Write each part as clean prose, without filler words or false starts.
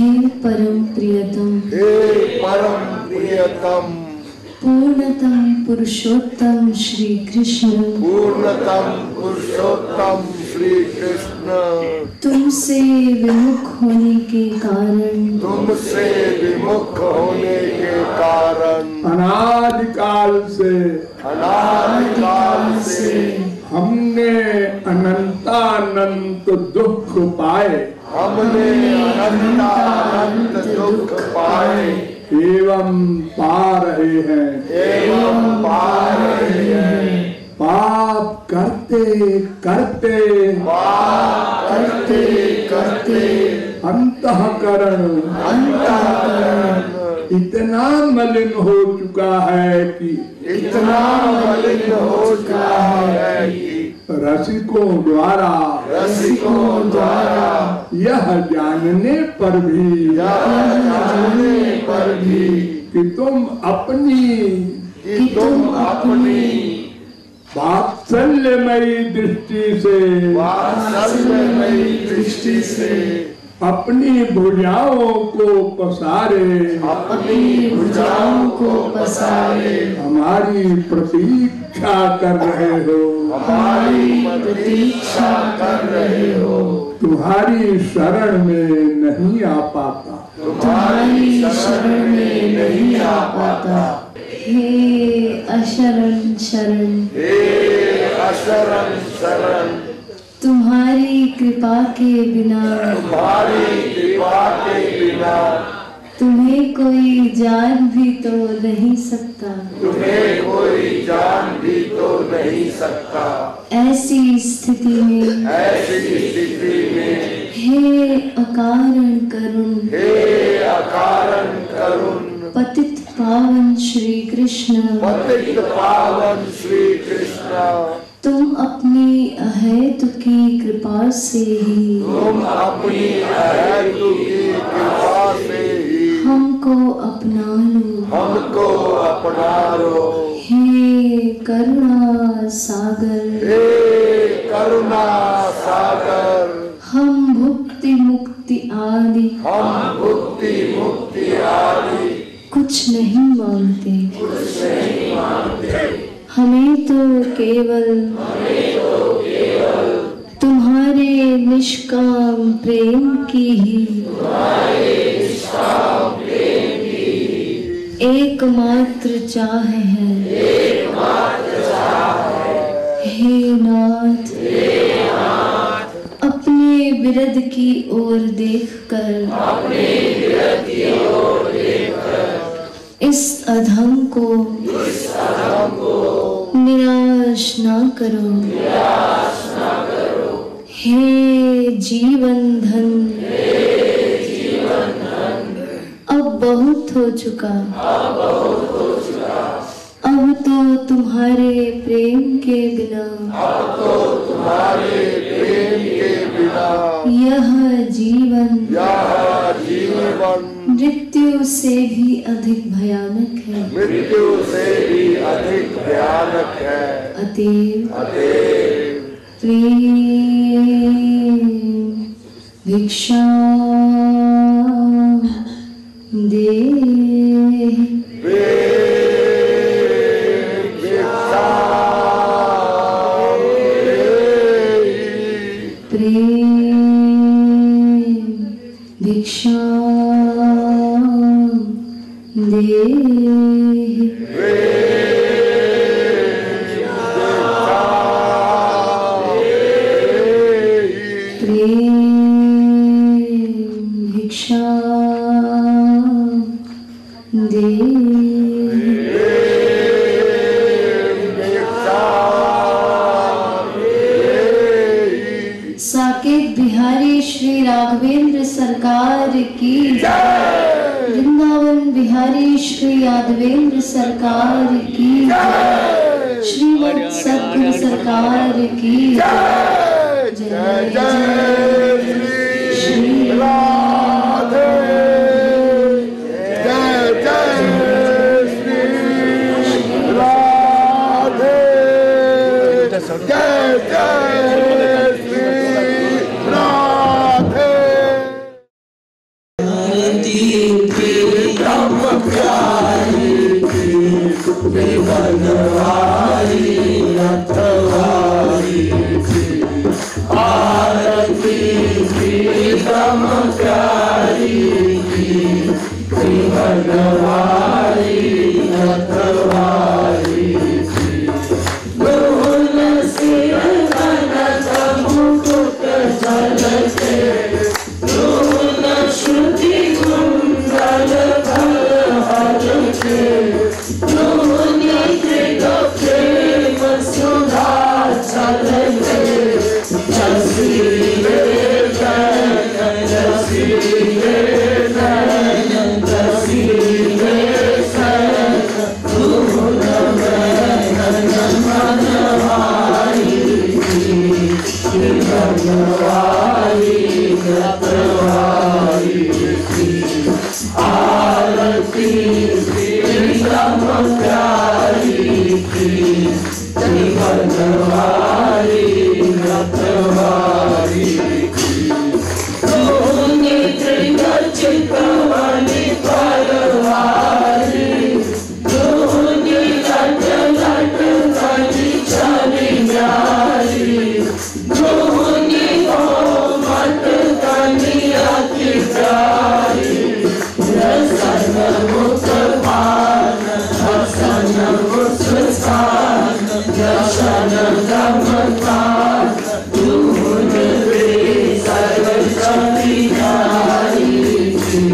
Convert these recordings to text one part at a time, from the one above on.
हे परम प्रियतम, हे परम प्रियतम, पूर्णतम पुरुषोत्तम श्री कृष्ण, पूर्णतम पुरुषोत्तम श्री कृष्ण, तुमसे विमुख होने के कारण, तुमसे विमुख होने के कारण, अनादिकाल से हमने अनंतानंत दुख पाए, हमने अनंतानंत दुख पाए एवं पा रहे हैं, एवं पा रहे हैं। पाप करते करते, पाप करते करते अंतःकरण इतना मलिन हो चुका है कि, इतना मलिन हो चुका है कि रसिकों द्वारा यह जानने पर भी कि तुम अपनी वात्सल्यमयी दृष्टि से अपनी भुजाओं को पसारे हमारी प्रतीक्षा कर रहे हो, तुम्हारी शरण में नहीं आ पाता, हे अशरण शरण, तुम्हारी कृपा के बिना तुम्हें कोई जान भी तो नहीं सकता, ऐसी स्थिति में हे अकारण करुण, पतित पावन श्री कृष्ण, तुम अपनी अहेतुकी कृपा से ही हमको अपना लो, हे करुणा सागर, हम भुक्ति मुक्ति आदि कुछ नहीं मांगते, हमें तो केवल तुम्हारे निष्काम प्रेम की ही एकमात्र चाह है, हे नाथ, अपने विरद की ओर देखकर इस अधम को निराश ना करो, हे जीवन धन, अब बहुत हो चुका, अब तो तुम्हारे प्रेम के बिना यह जीवन मृत्यु से भी अधिक भयानक है, अतएव प्रेम भिक्षा दे, भिक्षा दे, भिक्षा दे, साकेत बिहारी श्री राघवेंद्र सरकार की जय, वृंदावन बिहारी श्री यादवेंद्र सरकार की जय, श्रीमद सद्गुरु सरकार की जय, जय जय श्री राधे, जय जय श्री राधे, जय जय श्री राधे। प्रीतम प्यारी की बनवारी रखवारी की आरती प्रीतम प्यारी की बनवारी रखवारी की दोन सिर कनक मुकुट झलके दोन श्रुति कुंडल भर के दोनी त्रिगप्रेम सुधा छलके जसीले नयन जसीले नयन जसीले सयन धूल नयन मनवारी बनवारी रखवारी की आरती प्रीतम प्यारी की बनवारी रखवारी की दोनी त्रिगचितवनि परवारी दोनी लट लट कनि छवि न्यारी दोनी कोमट कनि अति प्यारी रसन मुख पान हसन मुस्कान दर्शन गमकान दूध वे सर्व छवि न्यारी की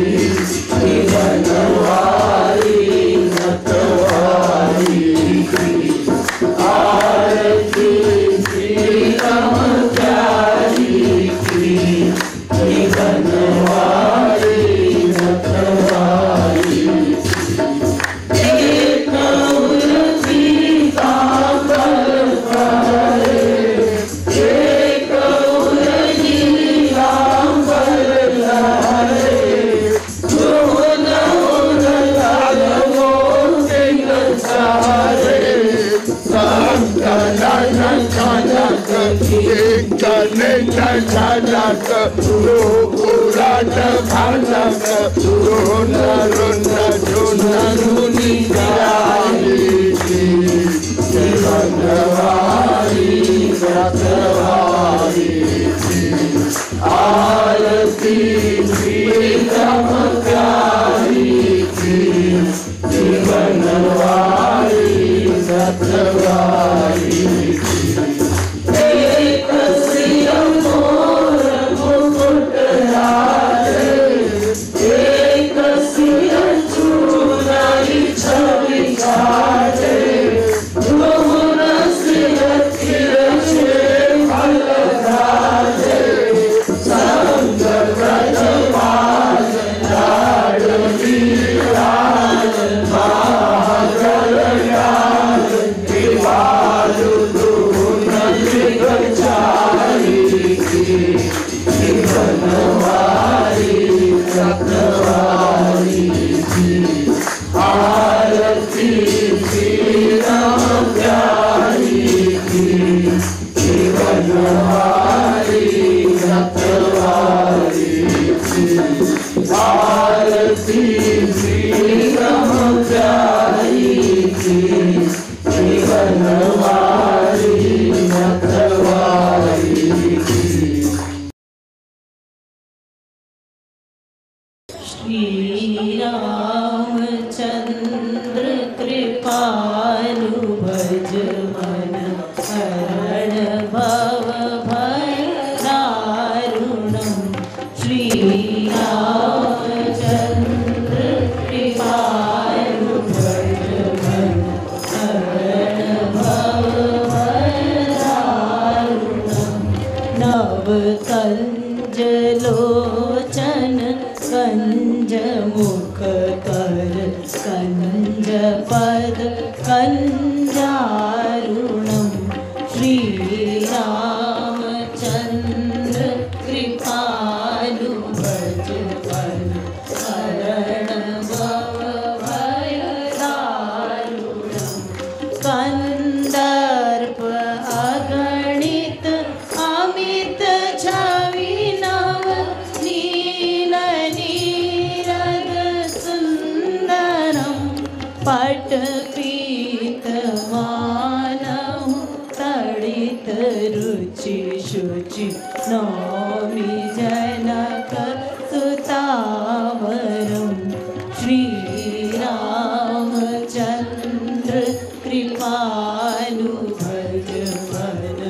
बनवारी रखवारी की आरती प्रीतम प्यारी की बनवारी रखवारी एक उर्जी कांबर पहरे एक उर्जी कांबर लहरे दोन उड़ल वो सिंह सारे संकलन खनक कन झलक उड़न भनक रुन रुन झुन रुनि गारी की बनवारी रखवारी की आरती प्रीतम प्यारी की बनवारी रखवारी की एक सिर मोर मुकुट लाले एक सिर चूड़ाई छवि काले दोन सिर तिरछे फल धारे संग ब्रजपाल लाडली लाल महागल लाल कृपालु दून त्रिगचारी की बनवारी रखवारी की आरती प्रीतम प्यारी की बनवारी रखवारी की आरती प्रीतम प्यारी की बनवारी रखवारी की श्री रामचंद्र कृपालु भज मन हरण भव भय दारुणम् श्री रामचंद्र कृपालु भज मन हरण भव भय दारुणम् नव कंज लोचन कंज मुख कर कंज पद कंजारुणम् श्री रामचंद्र कृपालु भज मन हरण भव भय दारुणम् कंदर्प अगणित अमित छवि नव नील नीरज पट पीत मानहु तड़ित रुचि शुचि नौमि जनक सुतावरम श्री रामचंद्र कृपालु भज मन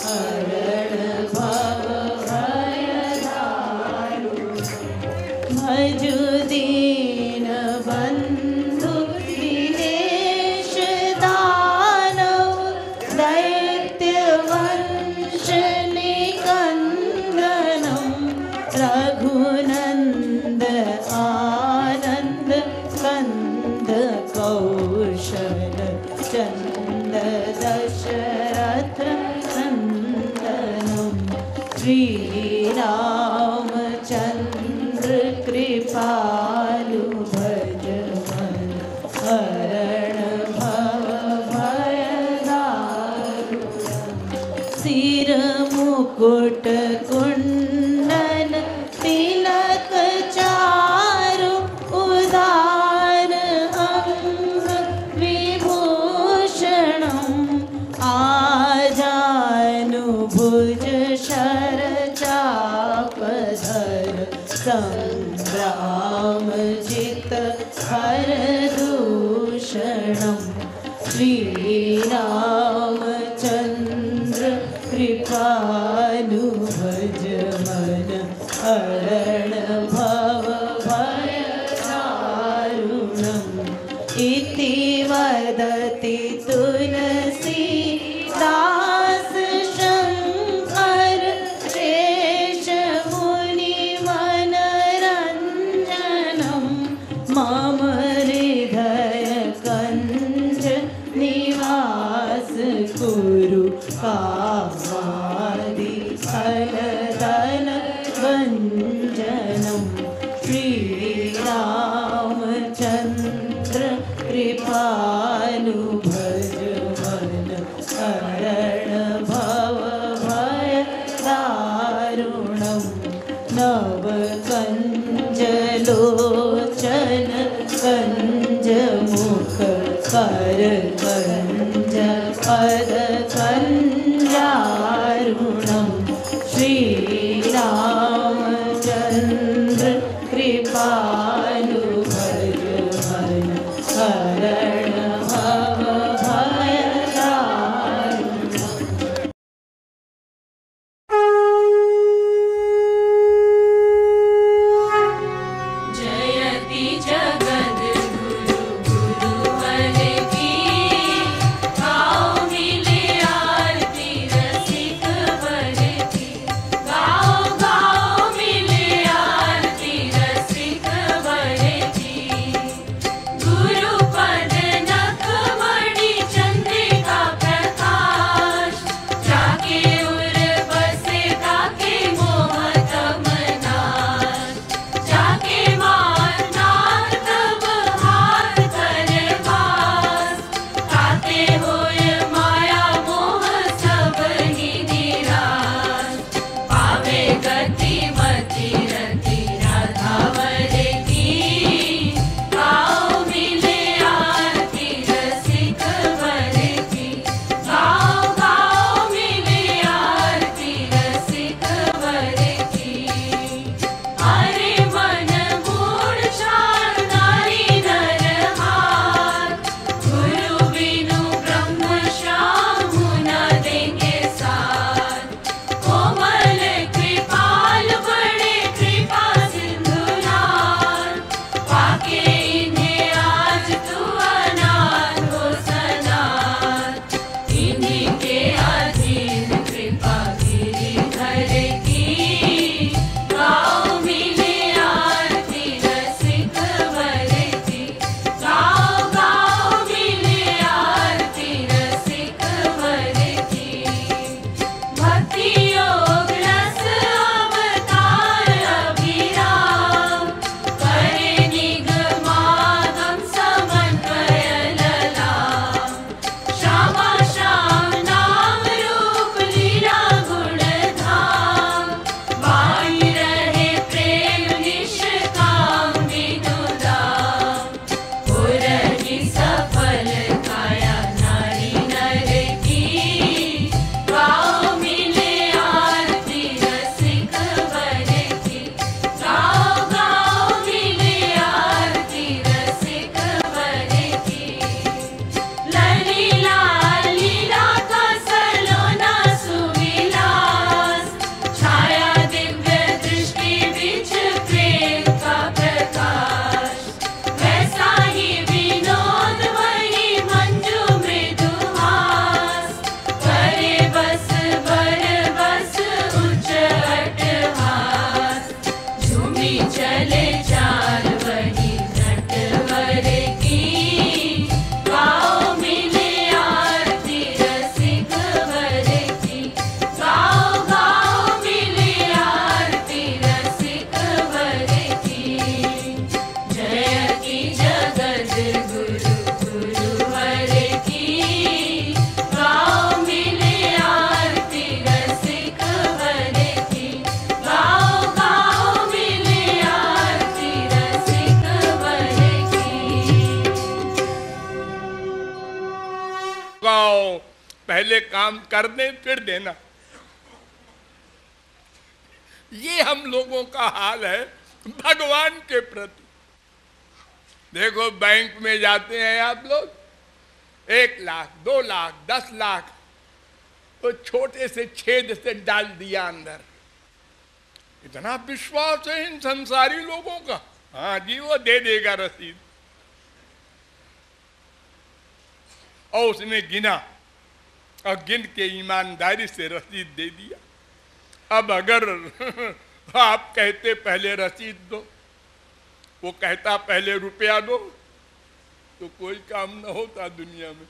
हरण भव भय दारुण भजु दीन बंधु दिनेश दानव दैत्य वंश निकंदनम रघुनंद आनंद कंद कौशल चंद दशरथ नंदनम श्री रामचंद्र कृपालु भज मन हरण भव भय दारुण सिर मुकुट कुंडल तिलक चारु उदार अंग विभूषणम आजानुभुज शर चापधर संग्राम जित हर दूषणम श्री रामचंद्र कृपालु भज मन हरण भव भय दारुणम इति वदति तुलसीदास शंकर शेष मुनि मनरंजनम मम हृदय कंज निवास कुरु कामादि फलदन भंजनम श्री रामचंद्र कृपालु भज मन हरण भव भय दारुणम नव कंज लोचन कंज मुख कर कंज पद कंजारुणम श्री रामचंद्र कृपालु भज मन हरण भव भय दारुणम जयति जगद गुरु गुरुवर की गाओ मिले आरती रसिक वर की गाओ गाओ मिले आरती रसिक वर पहले काम कर दें फिर देना। ये हम लोगों का हाल है भगवान के प्रति। देखो बैंक में जाते हैं आप लोग, 1 लाख 2 लाख 10 लाख तो छोटे से छेद से डाल दिया अंदर। इतना विश्वास है इन संसारी लोगों का। हाँ जी, वो दे देगा रसीद। और उसने गिना और गिन के ईमानदारी से रसीद दे दिया। अब अगर आप कहते पहले रसीद दो, वो कहता पहले रुपया दो, तो कोई काम न होता दुनिया में।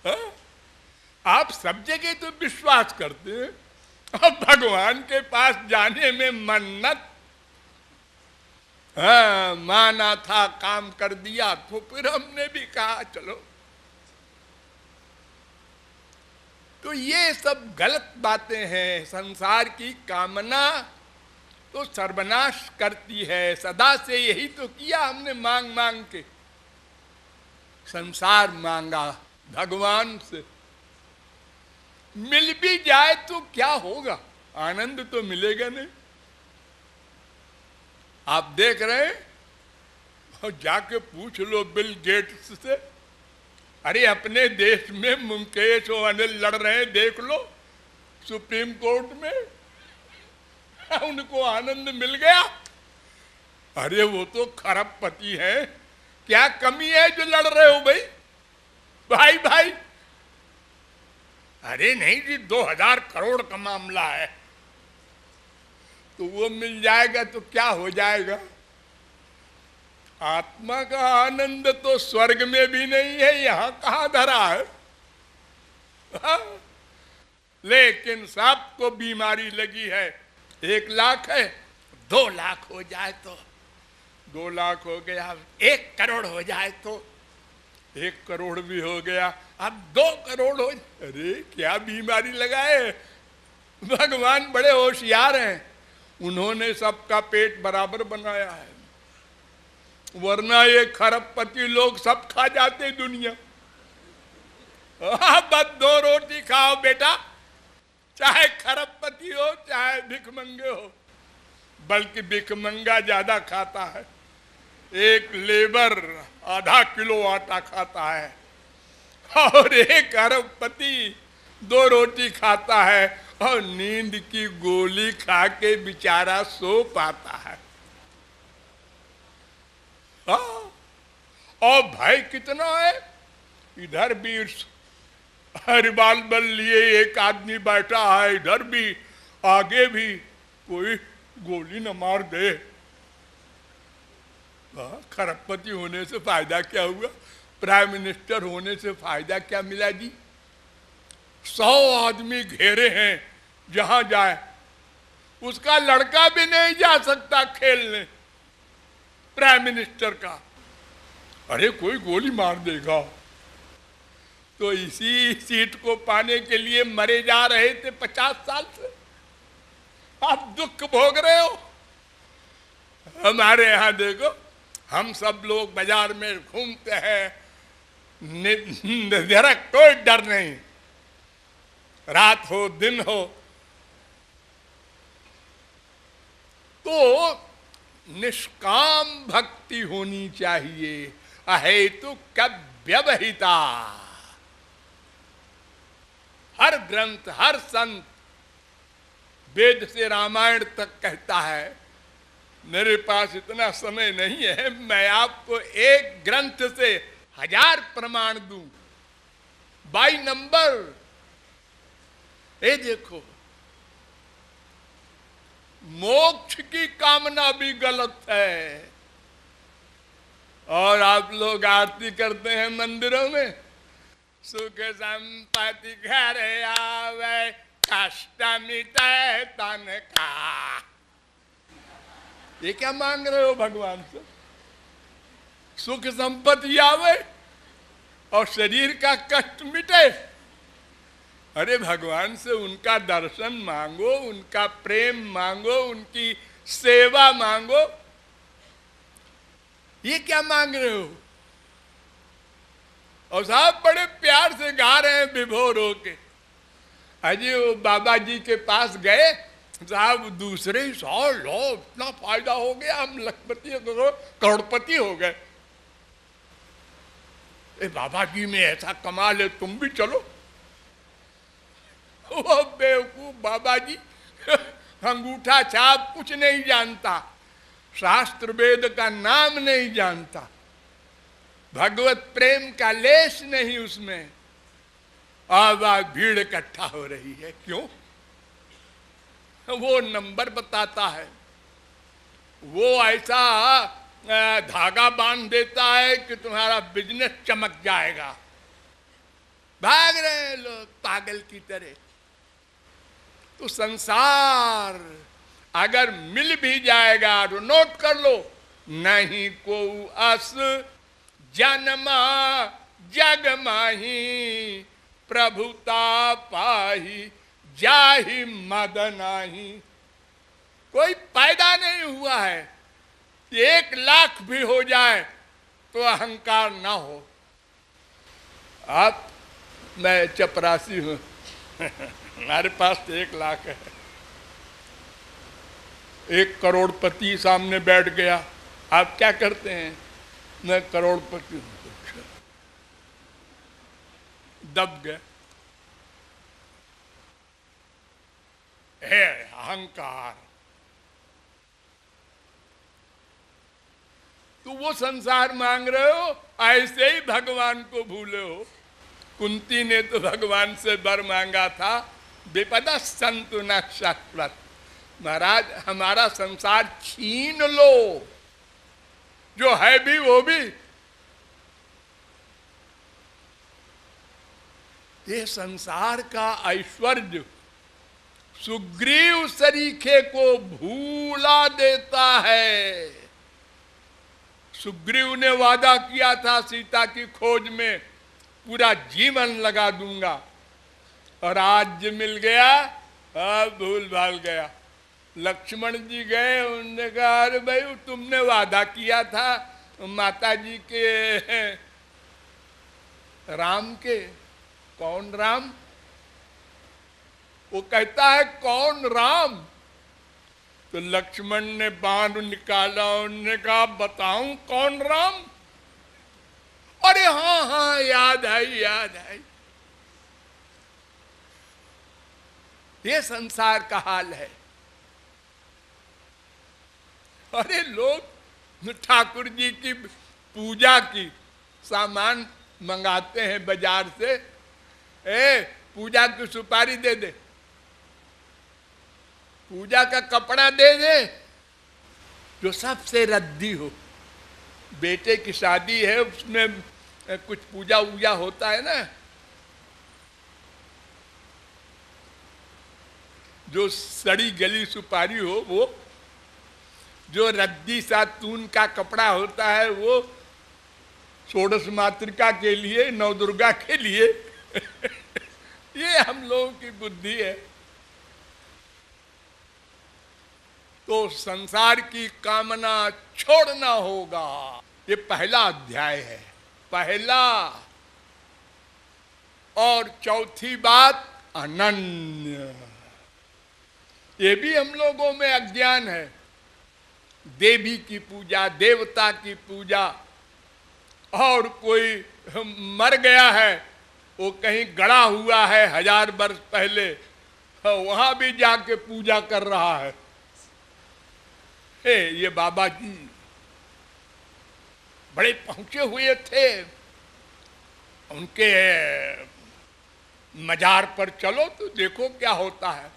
हाँ? आप सब जगह तो विश्वास करते हैं, अब भगवान के पास जाने में मन्नत। हाँ, माना था काम कर दिया, तो फिर हमने भी कहा चलो। तो ये सब गलत बातें हैं। संसार की कामना तो सर्वनाश करती है। सदा से यही तो किया हमने, मांग मांग के संसार मांगा भगवान से। मिल भी जाए तो क्या होगा, आनंद तो मिलेगा नहीं। आप देख रहे हैं, और जाके पूछ लो बिल गेट्स से, अरे अपने देश में मुकेश और अनिल लड़ रहे हैं, देख लो सुप्रीम कोर्ट में, उनको आनंद मिल गया। अरे वो तो खरबपति है, क्या कमी है जो लड़ रहे हो भाई? भाई भाई, अरे नहीं जी 2000 करोड़ का मामला है, तो वो मिल जाएगा तो क्या हो जाएगा? आत्मा का आनंद तो स्वर्ग में भी नहीं है, यहां कहां धरा है? हाँ? लेकिन सबको बीमारी लगी है। 1 लाख है, 2 लाख हो जाए तो 2 लाख हो गया, 1 करोड़ हो जाए तो 1 करोड़ भी हो गया, अब 2 करोड़ हो। अरे क्या बीमारी लगाए? भगवान बड़े होशियार हैं, उन्होंने सबका पेट बराबर बनाया है, वरना ये खरबपति लोग सब खा जाते दुनिया। बस 2 रोटी खाओ बेटा, चाहे खरबपति हो चाहे भिखमंगे हो। बल्कि भिखमंगा ज्यादा खाता है, एक लेबर आधा किलो आटा खाता है, और एक खरबपति 2 रोटी खाता है और नींद की गोली खा के बेचारा सो पाता है। और भाई कितना है, इधर भी रिवाल्वर लिए एक आदमी बैठा है, इधर भी आगे भी, कोई गोली न मार दे। खरबपति होने से फायदा क्या हुआ? प्राइम मिनिस्टर होने से फायदा क्या मिला जी? 100 आदमी घेरे हैं, जहां जाए उसका लड़का भी नहीं जा सकता खेलने प्राइम मिनिस्टर का। अरे कोई गोली मार देगा। तो इसी सीट को पाने के लिए मरे जा रहे थे 50 साल से, आप दुख भोग रहे हो। हमारे यहाँ देखो, हम सब लोग बाजार में घूमते हैं, जरा कोई डर नहीं, रात हो दिन हो। तो निष्काम भक्ति होनी चाहिए, अहेतु व्यवहिता। हर ग्रंथ, हर संत, वेद से रामायण तक कहता है। मेरे पास इतना समय नहीं है, मैं आपको एक ग्रंथ से 1000 प्रमाण दूं बाई नंबर। ये देखो, मोक्ष की कामना भी गलत है। और आप लोग आरती करते हैं मंदिरों में, सुख संपत्ति घर आवे, कष्ट मिटे तन का। ये क्या मांग रहे हो भगवान से? सुख संपत्ति आवे और शरीर का कष्ट मिटे? अरे भगवान से उनका दर्शन मांगो, उनका प्रेम मांगो, उनकी सेवा मांगो। ये क्या मांग रहे हो? और साहब बड़े प्यार से गा रहे हैं विभोर होके। अजी वो बाबा जी के पास गए, साहब दूसरे ही साल लो इतना फायदा हो गया, हम लखपति करोड़पति हो गए। ए बाबा जी में ऐसा कमाल है, तुम भी चलो। वो बेवकूफ बाबा जी अंगूठा छाप कुछ नहीं जानता, शास्त्र वेद का नाम नहीं जानता, भगवत प्रेम का लेश नहीं उसमें। अब भीड़ इकट्ठा हो रही है, क्यों? वो नंबर बताता है, वो ऐसा धागा बांध देता है कि तुम्हारा बिजनेस चमक जाएगा। भाग रहे हैं लोग पागल की तरह। तो संसार अगर मिल भी जाएगा तो नोट कर लो, नहीं को अस जन्मा जग माही, प्रभुता पाही जाहि मद नाही। कोई पैदा नहीं हुआ है, 1 लाख भी हो जाए तो अहंकार ना हो। आप मैं चपरासी हूं हमारे पास तो 1 लाख है। 1 करोड़पति सामने बैठ गया, आप क्या करते हैं? मैं करोड़पति हूं। दब गए। है अहंकार। तो वो संसार मांग रहे हो, ऐसे ही भगवान को भूले हो। कुंती ने तो भगवान से वर मांगा था, विपदा संतु न शाश्वत, महाराज हमारा संसार छीन लो, जो है भी वो भी। ये संसार का ऐश्वर्य सुग्रीव सरीखे को भूला देता है। सुग्रीव ने वादा किया था सीता की खोज में पूरा जीवन लगा दूंगा, और आज मिल गया, अब भूल भाल गया। लक्ष्मण जी गए, उन्होंने कहा अरे भाई तुमने वादा किया था माता जी के राम के। कौन राम? वो कहता है कौन राम? तो लक्ष्मण ने बाण निकाला, उन्होंने कहा बताऊं कौन राम? अरे हाँ हाँ याद है याद है। ये संसार का हाल है। अरे लोग ठाकुर जी की पूजा की सामान मंगाते हैं बाजार से, पूजा की सुपारी दे दे, पूजा का कपड़ा दे दे, जो सबसे रद्दी हो। बेटे की शादी है, उसमें कुछ पूजा वूजा होता है ना, जो सड़ी गली सुपारी हो वो, जो रद्दी सा तून का कपड़ा होता है वो षोडश मातृका के लिए, नवदुर्गा के लिए। ये हम लोगों की बुद्धि है। तो संसार की कामना छोड़ना होगा। ये पहला अध्याय है, पहला। और चौथी बात अनन्य। ये भी हम लोगों में अज्ञान है। देवी की पूजा, देवता की पूजा, और कोई मर गया है, वो कहीं गड़ा हुआ है 1000 वर्ष पहले, वहां भी जाके पूजा कर रहा है। ये बाबा जी बड़े पहुंचे हुए थे, उनके मजार पर चलो तो देखो क्या होता है।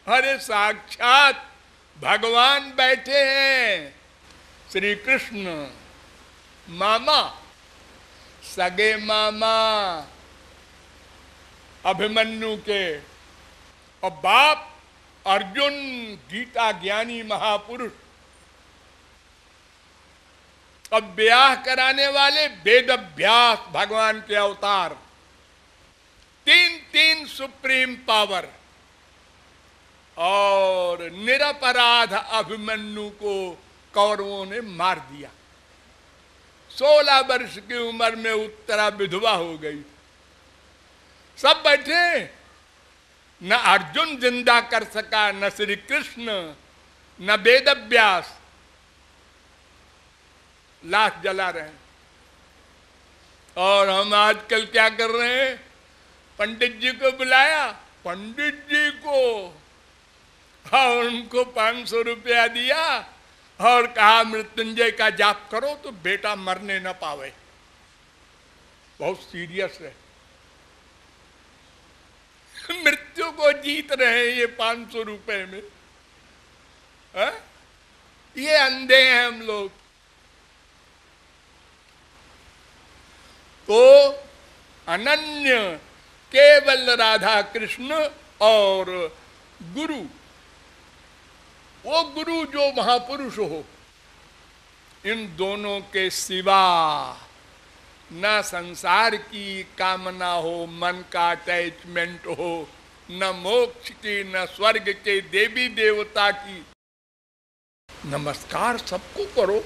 अरे साक्षात भगवान बैठे हैं, श्री कृष्ण मामा, सगे मामा अभिमन्यु के, और बाप अर्जुन गीता ज्ञानी महापुरुष, अब ब्याह कराने वाले वेद व्यास भगवान के अवतार, 3 सुप्रीम पावर, और निरपराध अभिमन्यु को कौरवों ने मार दिया। 16 वर्ष की उम्र में उत्तरा विधवा हो गई। सब बैठे, न अर्जुन जिंदा कर सका, न श्री कृष्ण, न वेद व्यास, लाश जला रहे हैं। और हम आजकल क्या कर रहे हैं? पंडित जी को बुलाया, पंडित जी को, और उनको 500 रुपया दिया और कहा मृत्युंजय का जाप करो तो बेटा मरने न पावे। बहुत सीरियस है, मृत्यु को जीत रहे हैं ये 500 रुपए में। है? ये अंधे हैं हम लोग। तो अनन्य केवल राधा कृष्ण और गुरु, वो गुरु जो महापुरुष हो, इन दोनों के सिवा न संसार की कामना हो, मन का अटैचमेंट हो, न मोक्ष की, न स्वर्ग के देवी देवता की। नमस्कार सबको करो,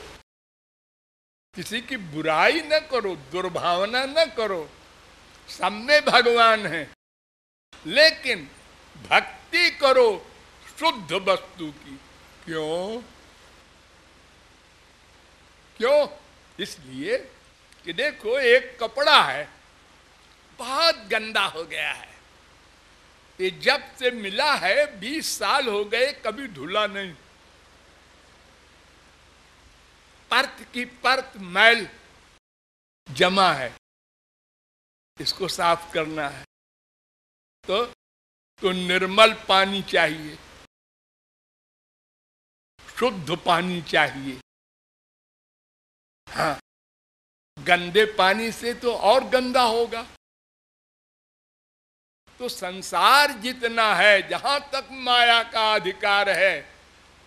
किसी की बुराई न करो, दुर्भावना न करो, सब में भगवान है। लेकिन भक्ति करो शुद्ध वस्तु की। क्यों? क्यों? इसलिए कि देखो, एक कपड़ा है, बहुत गंदा हो गया है, ये जब से मिला है 20 साल हो गए, कभी धुला नहीं। परत की परत मैल जमा है, इसको साफ करना है तो निर्मल पानी चाहिए, शुद्ध पानी चाहिए। हाँ, गंदे पानी से तो और गंदा होगा। तो संसार जितना है, जहां तक माया का अधिकार है,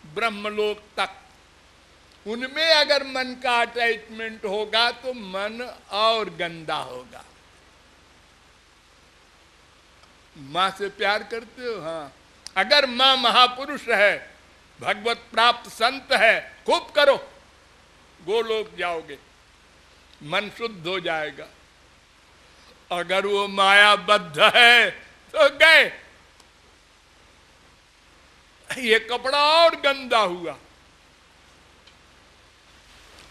ब्रह्मलोक तक, उनमें अगर मन का अटैचमेंट होगा तो मन और गंदा होगा। माँ से प्यार करते हो? हाँ। अगर माँ महापुरुष है, भगवत प्राप्त संत है, खूब करो, गोलोक जाओगे, मन शुद्ध हो जाएगा। अगर वो मायाबद्ध है तो गए, ये कपड़ा और गंदा हुआ।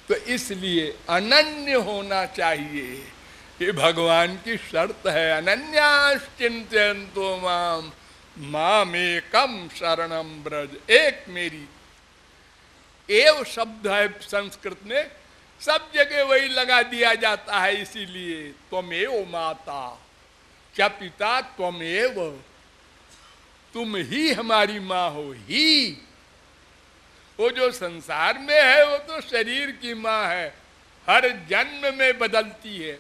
तो इसलिए अनन्य होना चाहिए, ये भगवान की शर्त है। अनन्याश्चिन्तयन्तो माम मामेकम शरणम ब्रज। एक मेरी, एव शब्द है संस्कृत में, सब जगह वही लगा दिया जाता है। इसीलिए त्वमेव माता क्या पिता त्वमेव, तुम ही हमारी माँ हो। ही वो जो संसार में है वो तो शरीर की माँ है, हर जन्म में बदलती है।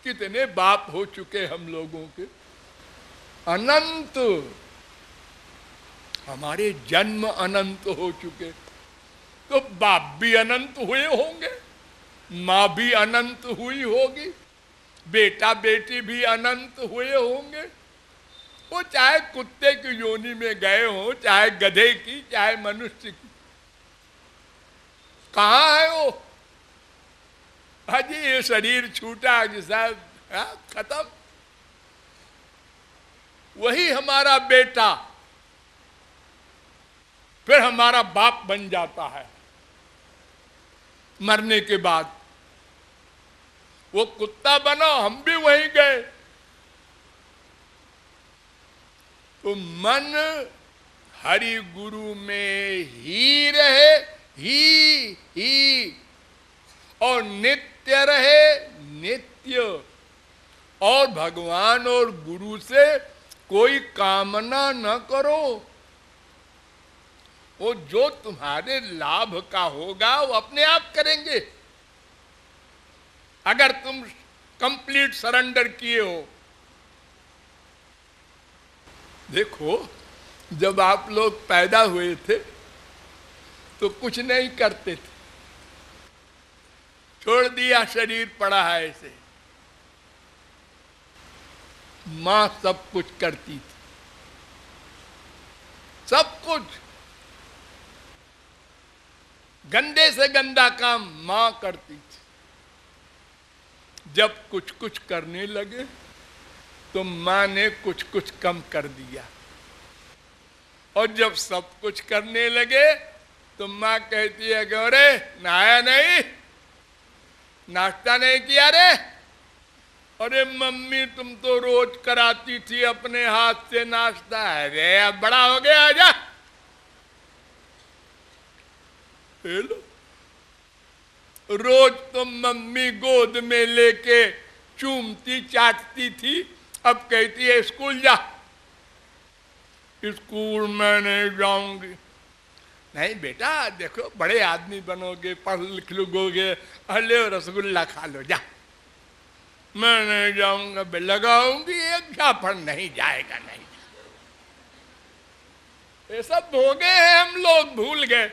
कितने बाप हो चुके हम लोगों के, अनंत, हमारे जन्म अनंत हो चुके, तो बाप भी अनंत हुए होंगे, माँ भी अनंत हुई होगी, बेटा बेटी भी अनंत हुए होंगे। वो चाहे कुत्ते की योनि में गए हो, चाहे गधे की, चाहे मनुष्य की। कहाँ है वो? अजी ये शरीर छूटा कि साहब खत्म। वही हमारा बेटा फिर हमारा बाप बन जाता है मरने के बाद। वो कुत्ता बना, हम भी वहीं गए। तो मन हरि गुरु में ही रहे, ही और नित्य रहे, नित्य, और भगवान और गुरु से कोई कामना न करो। वो जो तुम्हारे लाभ का होगा वो अपने आप करेंगे, अगर तुम कंप्लीट सरेंडर किए हो। देखो, जब आप लोग पैदा हुए थे तो कुछ नहीं करते थे, छोड़ दिया, शरीर पड़ा है ऐसे। मां सब कुछ करती थी, सब कुछ। गंदे से गंदा काम मां करती थी। जब कुछ कुछ करने लगे तो मां ने कुछ कुछ कम कर दिया, और जब सब कुछ करने लगे तो मां कहती है कि अरे नहाया नहीं, नाश्ता नहीं किया रे, अरे मम्मी तुम तो रोज कराती थी अपने हाथ से नाश्ता, अरे अब बड़ा हो गया, आजा। लो, रोज तो मम्मी गोद में लेके चूमती चाटती थी, अब कहती है स्कूल जा। स्कूल में नहीं जाऊंगी। नहीं बेटा देखो बड़े आदमी बनोगे, पढ़ लिख लोगे, अले रसगुल्ला खा लो, जा। मैं नहीं जाऊंगा, लगाऊंगी एक झापड़, नहीं जाएगा, नहीं। ये सब हो गए हैं हम लोग, भूल गए।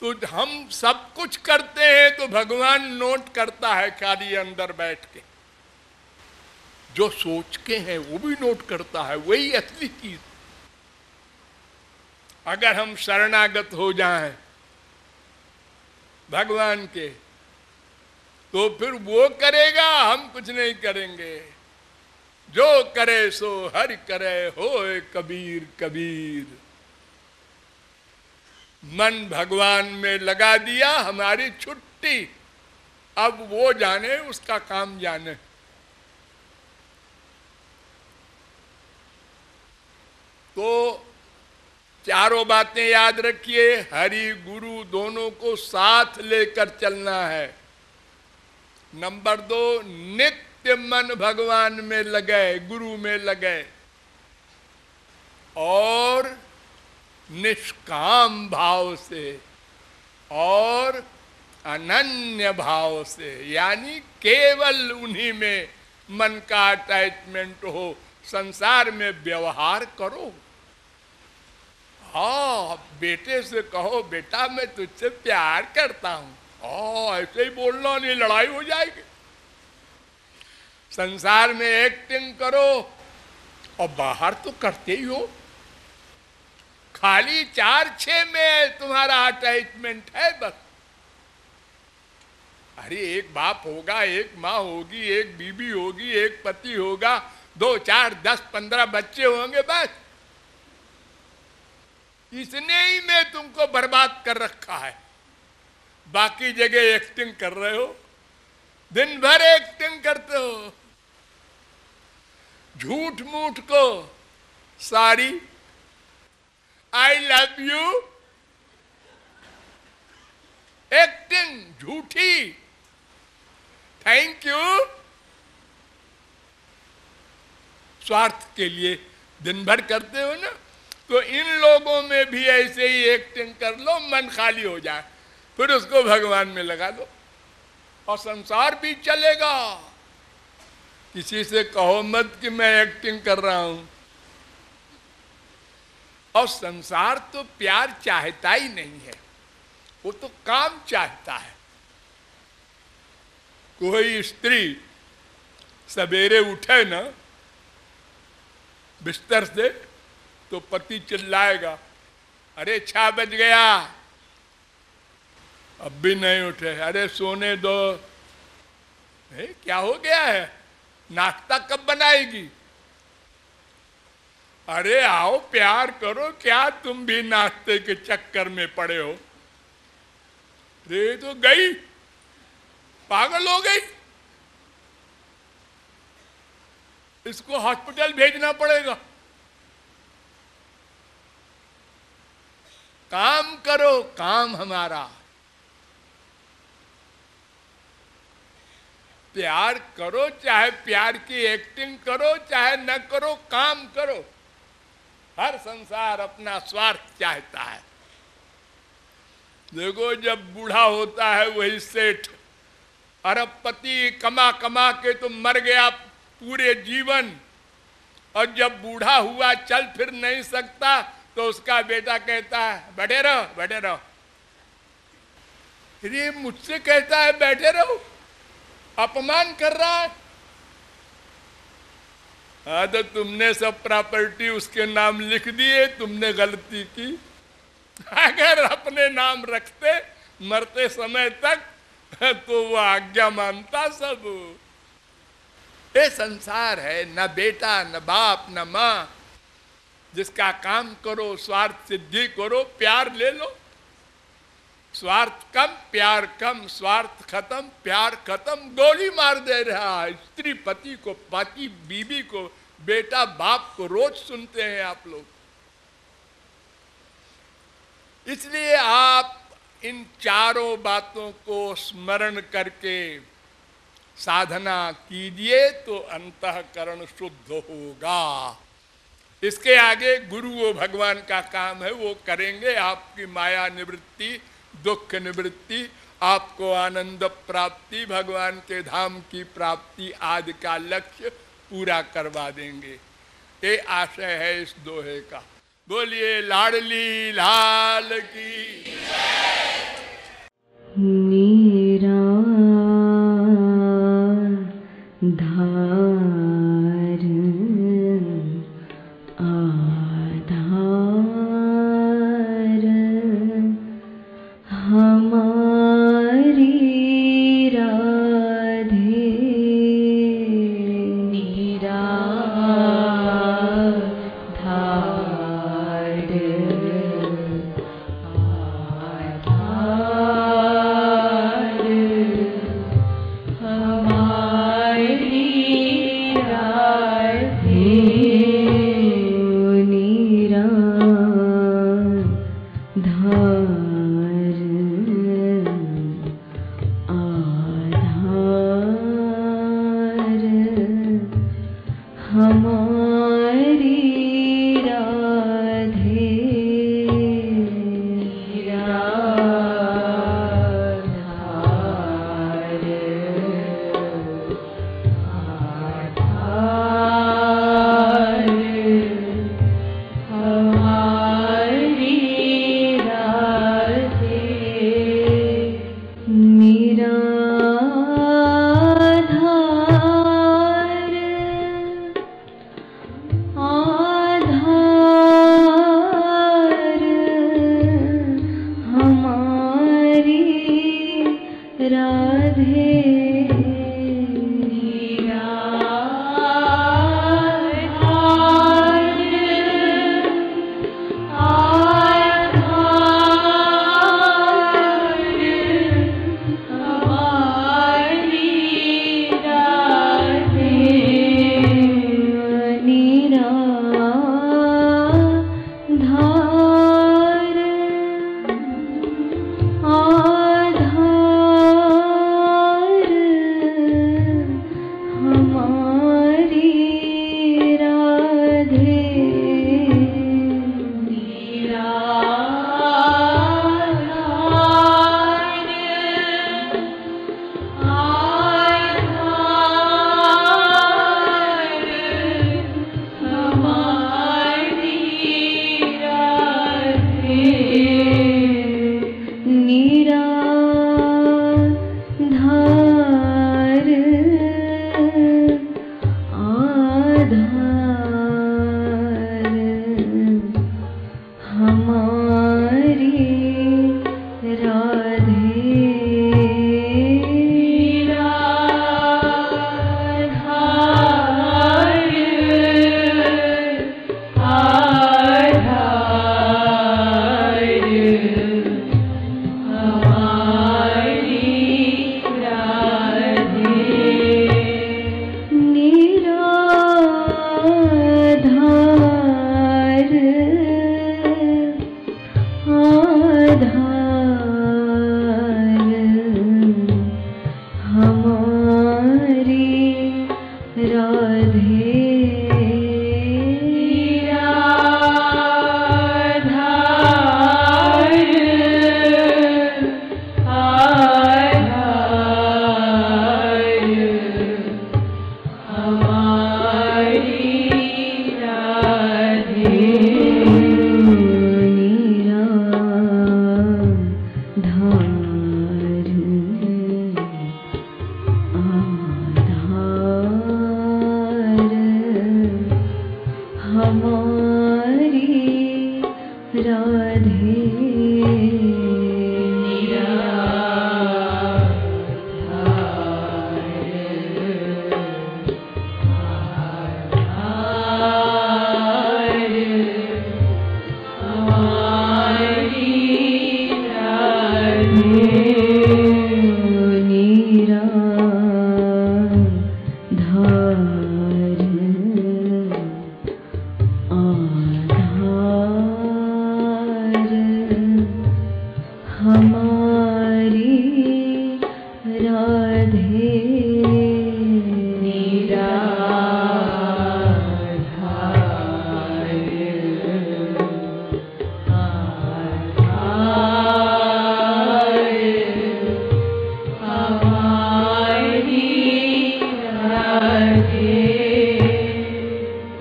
तो हम सब कुछ करते हैं तो भगवान नोट करता है खाली अंदर बैठ के, जो सोच के हैं वो भी नोट करता है, वही असली चीज। अगर हम शरणागत हो जाएं भगवान के तो फिर वो करेगा, हम कुछ नहीं करेंगे। जो करे सो हरि करे, होए कबीर कबीर। मन भगवान में लगा दिया, हमारी छुट्टी। अब वो जाने, उसका काम जाने। तो चारों बातें याद रखिए, हरि गुरु दोनों को साथ लेकर चलना है। नंबर 2, नित्य मन भगवान में लगे, गुरु में लगे, और निष्काम भाव से और अनन्य भाव से, यानी केवल उन्हीं में मन का अटैचमेंट हो। संसार में व्यवहार करो। हाँ, बेटे से कहो बेटा मैं तुझसे प्यार करता हूं, ऐसे ही बोलना नहीं, लड़ाई हो जाएगी। संसार में एक्टिंग करो, और बाहर तो करते ही हो। खाली 4-6 में तुम्हारा अटैचमेंट है बस। अरे एक बाप होगा, एक माँ होगी, एक बीबी होगी, एक पति होगा, 2, 4, 10, 15 बच्चे होंगे, बस इसने ही में तुमको बर्बाद कर रखा है। बाकी जगह एक्टिंग कर रहे हो, दिन भर एक्टिंग करते हो। झूठ मूठ को सारी आई लव यू, एक्टिंग झूठी, थैंक यू, स्वार्थ के लिए दिन भर करते हो ना। तो इन लोगों में भी ऐसे ही एक्टिंग कर लो, मन खाली हो जाए, फिर उसको भगवान में लगा दो, और संसार भी चलेगा। किसी से कहो मत कि मैं एक्टिंग कर रहा हूं। और संसार तो प्यार चाहता ही नहीं है, वो तो काम चाहता है। कोई स्त्री सवेरे उठे ना बिस्तर से तो पति चिल्लाएगा, अरे 6 बज गया, अब भी नहीं उठे, अरे सोने दो। क्या हो गया है, नाश्ता कब बनाएगी? अरे आओ प्यार करो, क्या तुम भी नाश्ते के चक्कर में पड़े हो? रे तो गई, पागल हो गई, इसको हॉस्पिटल भेजना पड़ेगा। काम करो, काम हमारा। प्यार करो, चाहे प्यार की एक्टिंग करो, चाहे न करो, काम करो। हर संसार अपना स्वार्थ चाहता है। देखो जब बूढ़ा होता है वही सेठ, अरबपति, कमा कमा के तो मर गया पूरे जीवन, और जब बूढ़ा हुआ चल फिर नहीं सकता तो उसका बेटा कहता है बैठे रहो, बैठे रहो। ये मुझसे कहता है बैठे रहो, अपमान कर रहा है। हाँ, तो तुमने सब प्रॉपर्टी उसके नाम लिख दिए, तुमने गलती की। अगर अपने नाम रखते मरते समय तक तो वो आज्ञा मानता सब। ये संसार है, न बेटा न बाप न माँ। जिसका काम करो स्वार्थ सिद्धि करो, प्यार ले लो। स्वार्थ कम प्यार कम, स्वार्थ खत्म प्यार खत्म। गोली मार दे रहा है स्त्री पति को, पति बीवी को, बेटा बाप को। रोज सुनते हैं आप लोग। इसलिए आप इन चारों बातों को स्मरण करके साधना कीजिए तो अंतःकरण शुद्ध होगा। इसके आगे गुरु वो भगवान का काम है, वो करेंगे। आपकी माया निवृत्ति, दुख निवृत्ति, आपको आनंद प्राप्ति, भगवान के धाम की प्राप्ति आदि का लक्ष्य पूरा करवा देंगे। ये आशय है इस दोहे का। बोलिए लाडली लाल की। नीरा धार आधार हमारी राधे। नीरा आधार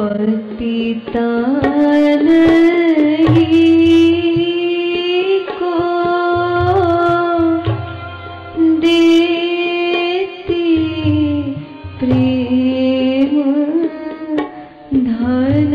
पतितान को देती प्रेम धन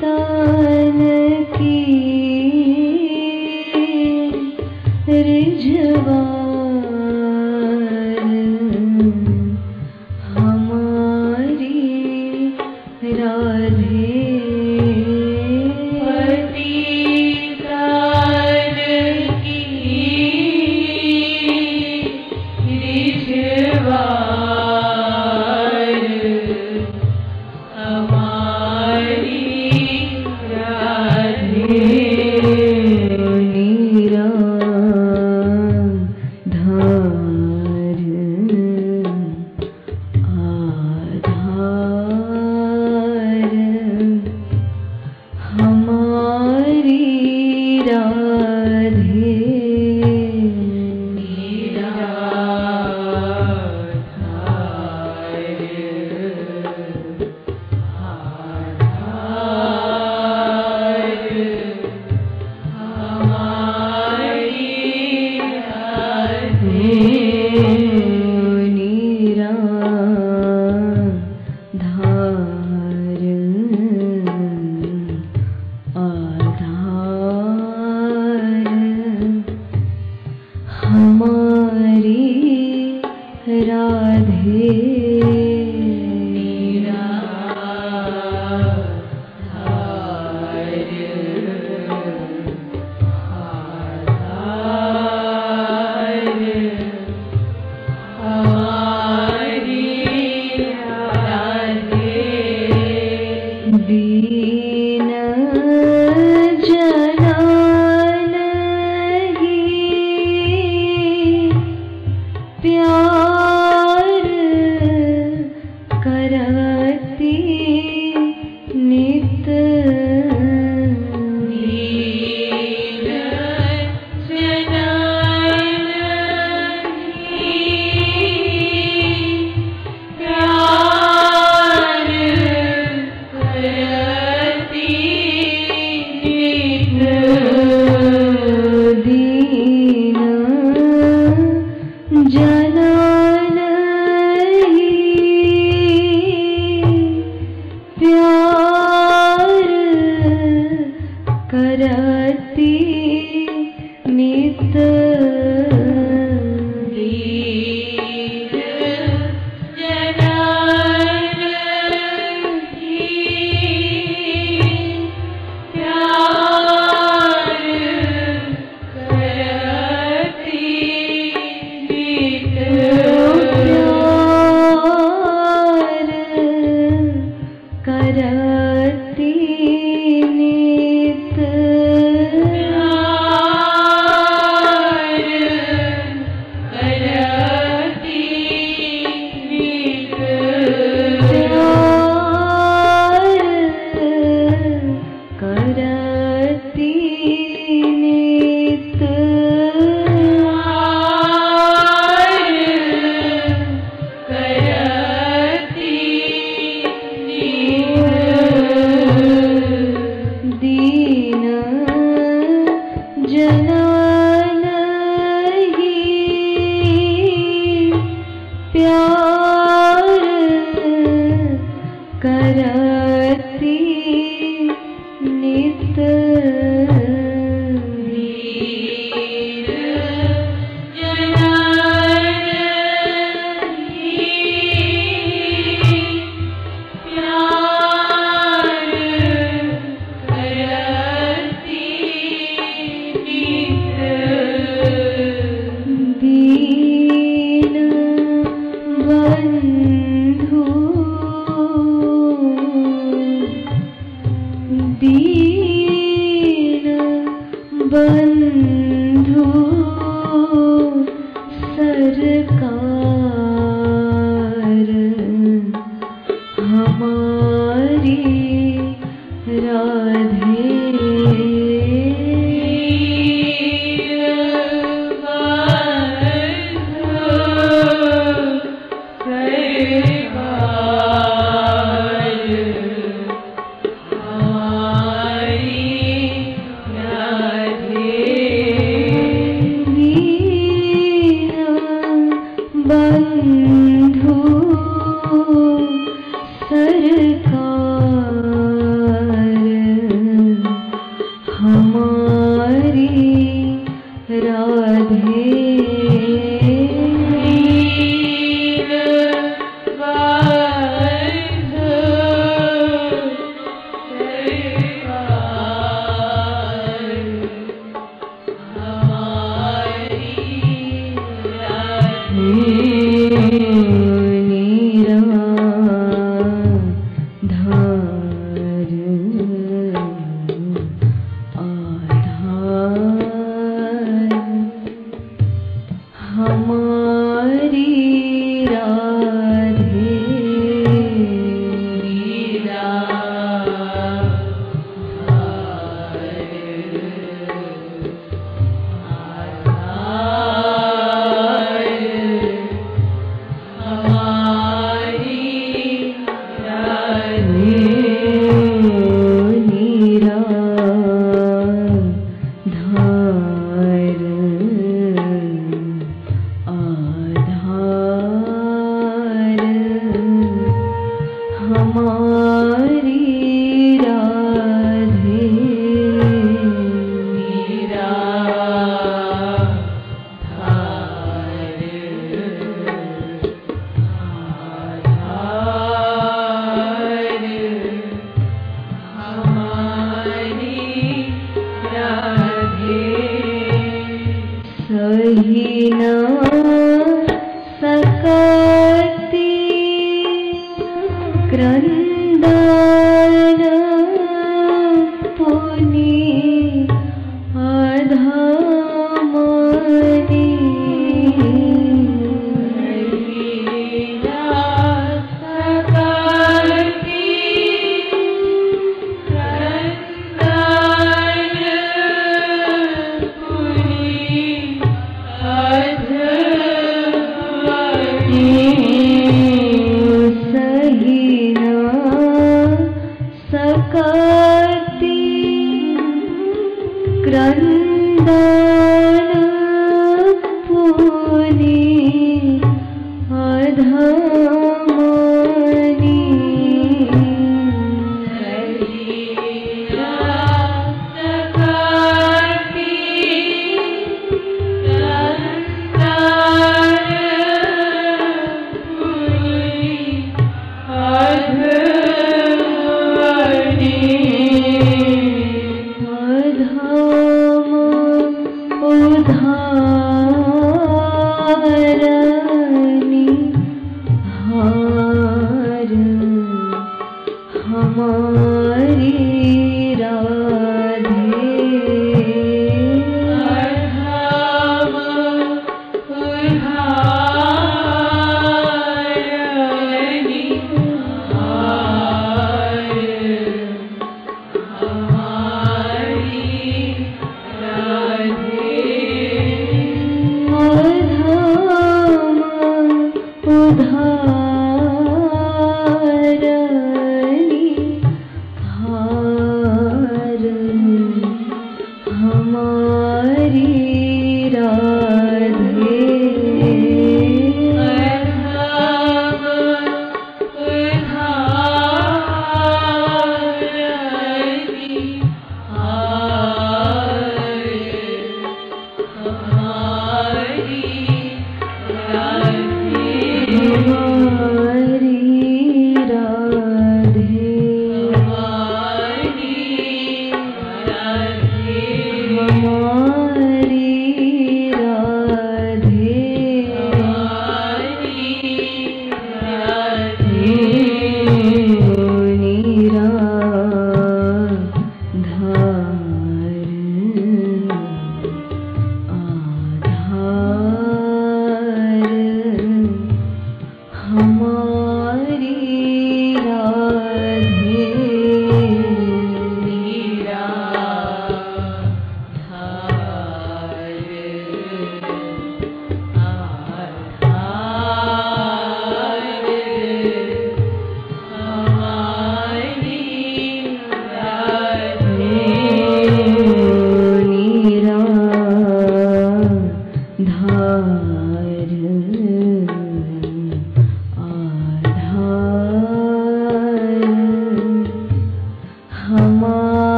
पतितान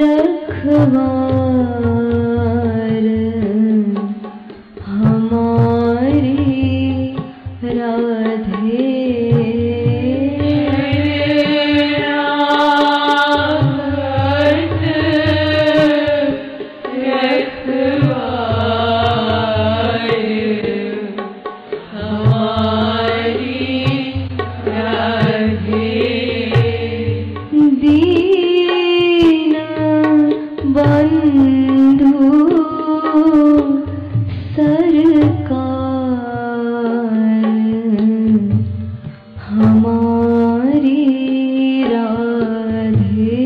रखवार हमारी राधे। दीन बंधु सरकार हमारी राधे।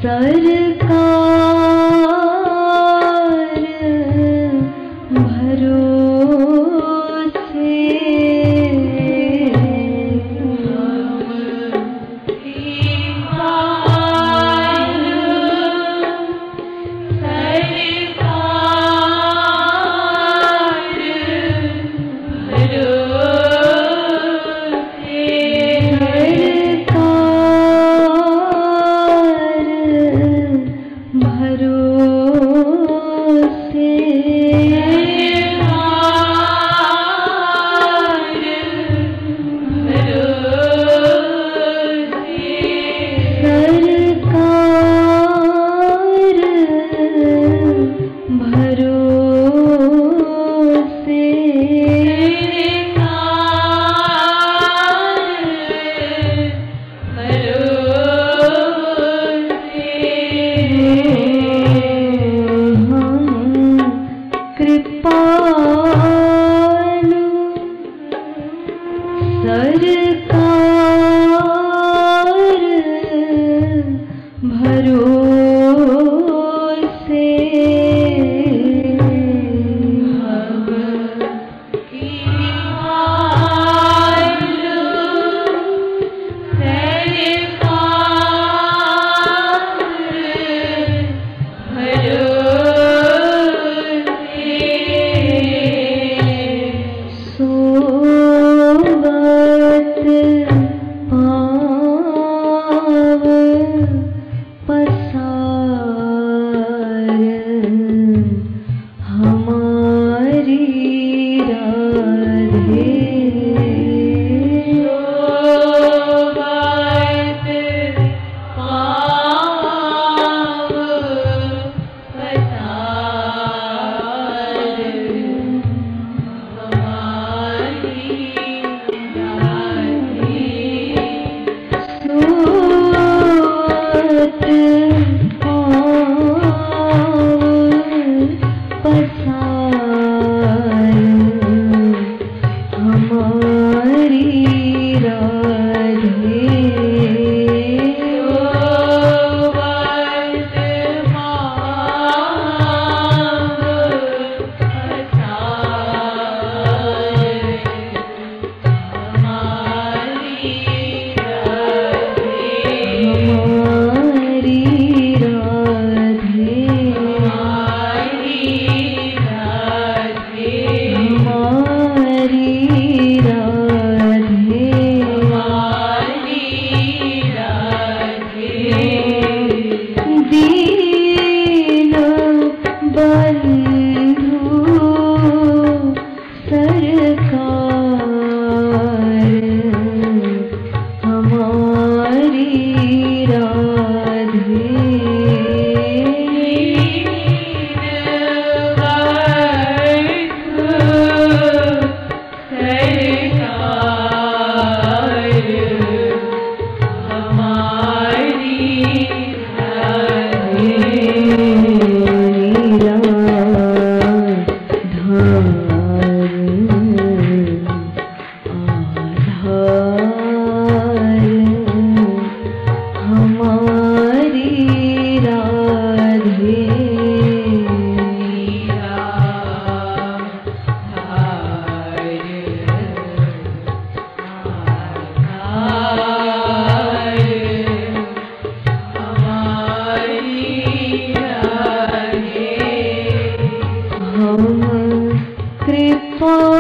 सरकार भरोसे कृपा